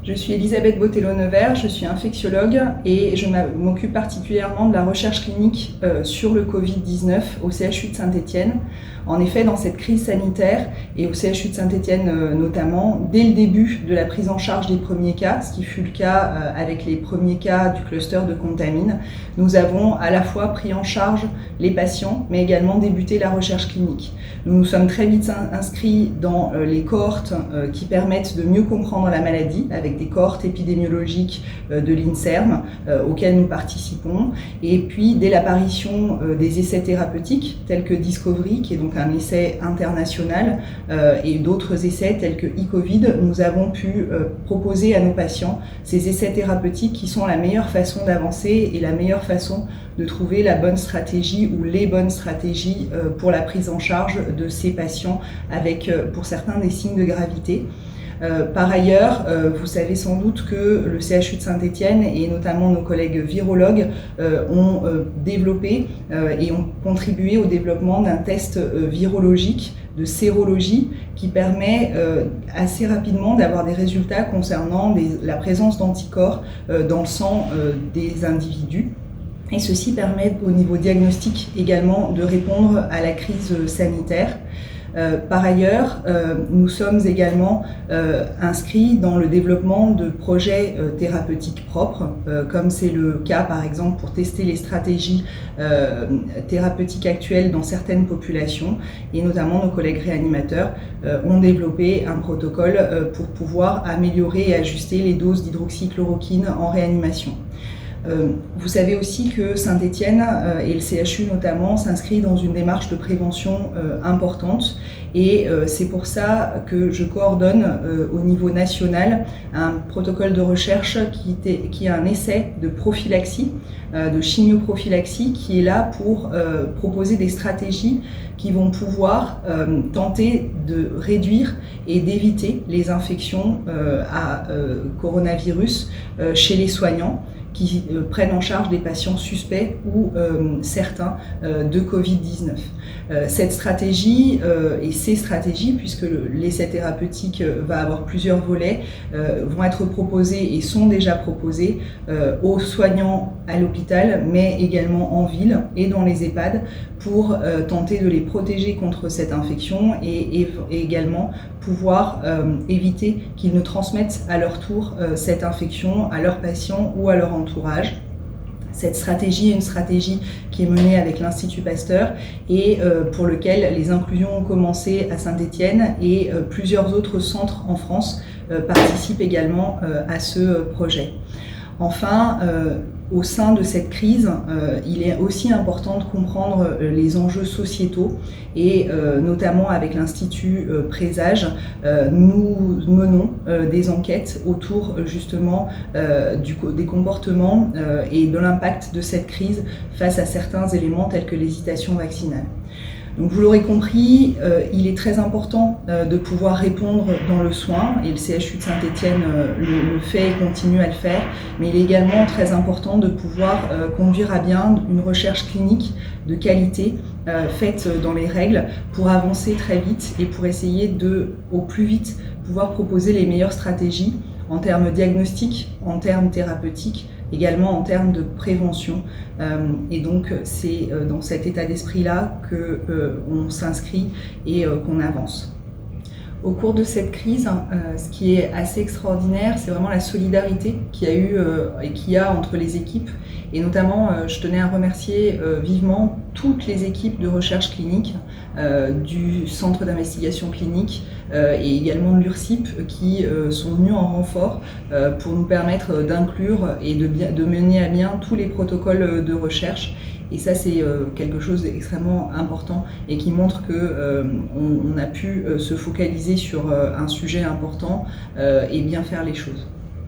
Je suis Elisabeth Botello-Nevers, je suis infectiologue et je m'occupe particulièrement de la recherche clinique sur le Covid-19 au CHU de Saint-Étienne. En effet, dans cette crise sanitaire, et au CHU de Saint-Étienne notamment, dès le début de la prise en charge des premiers cas, ce qui fut le cas avec les premiers cas du cluster de Contamine, nous avons à la fois pris en charge les patients, mais également débuté la recherche clinique. Nous nous sommes très vite inscrits dans les cohortes qui permettent de mieux comprendre la maladie, avec des cohortes épidémiologiques de l'INSERM auxquelles nous participons. Et puis, dès l'apparition des essais thérapeutiques, tels que Discovery, qui est donc un essai international, et d'autres essais tels que e-Covid, nous avons pu proposer à nos patients ces essais thérapeutiques qui sont la meilleure façon d'avancer et la meilleure façon de trouver la bonne stratégie ou les bonnes stratégies pour la prise en charge de ces patients avec, pour certains, des signes de gravité. Par ailleurs, vous savez sans doute que le CHU de Saint-Étienne et notamment nos collègues virologues ont développé et ont contribué au développement d'un test virologique de sérologie qui permet assez rapidement d'avoir des résultats concernant la présence d'anticorps dans le sang des individus. Et ceci permet au niveau diagnostic également de répondre à la crise sanitaire. Par ailleurs, nous sommes également inscrits dans le développement de projets thérapeutiques propres, comme c'est le cas par exemple pour tester les stratégies thérapeutiques actuelles dans certaines populations, et notamment nos collègues réanimateurs ont développé un protocole pour pouvoir améliorer et ajuster les doses d'hydroxychloroquine en réanimation. Vous savez aussi que Saint-Étienne et le CHU notamment s'inscrivent dans une démarche de prévention importante, et c'est pour ça que je coordonne au niveau national un protocole de recherche qui est un essai de prophylaxie, de chimioprophylaxie, qui est là pour proposer des stratégies qui vont pouvoir tenter de réduire et d'éviter les infections à coronavirus chez les soignants qui prennent en charge des patients suspects ou certains de Covid-19. Cette stratégie et ces stratégies, puisque l'essai thérapeutique va avoir plusieurs volets, vont être proposées et sont déjà proposées aux soignants à l'hôpital, mais également en ville et dans les EHPAD pour tenter de les protéger contre cette infection et également pouvoir éviter qu'ils ne transmettent à leur tour cette infection à leurs patients ou à leur entourage. Cette stratégie est une stratégie qui est menée avec l'Institut Pasteur et pour lequel les inclusions ont commencé à Saint-Étienne, et plusieurs autres centres en France participent également à ce projet. Enfin, au sein de cette crise, il est aussi important de comprendre les enjeux sociétaux, et notamment avec l'Institut Présage, nous menons des enquêtes autour justement des comportements et de l'impact de cette crise face à certains éléments tels que l'hésitation vaccinale. Donc vous l'aurez compris, il est très important de pouvoir répondre dans le soin, et le CHU de Saint-Étienne le fait et continue à le faire, mais il est également très important de pouvoir conduire à bien une recherche clinique de qualité faite dans les règles pour avancer très vite et pour essayer de, au plus vite, pouvoir proposer les meilleures stratégies en termes diagnostiques, en termes thérapeutiques, également en termes de prévention. Et donc c'est dans cet état d'esprit-là qu'on s'inscrit et qu'on avance. Au cours de cette crise, ce qui est assez extraordinaire, c'est vraiment la solidarité qu'il y a eu et qu'il y a entre les équipes. Et notamment, je tenais à remercier vivement toutes les équipes de recherche clinique du Centre d'investigation clinique et également de l'URSSIP qui sont venus en renfort pour nous permettre d'inclure et de mener à bien tous les protocoles de recherche. Et ça, c'est quelque chose d'extrêmement important et qui montre qu'on a pu se focaliser sur un sujet important et bien faire les choses.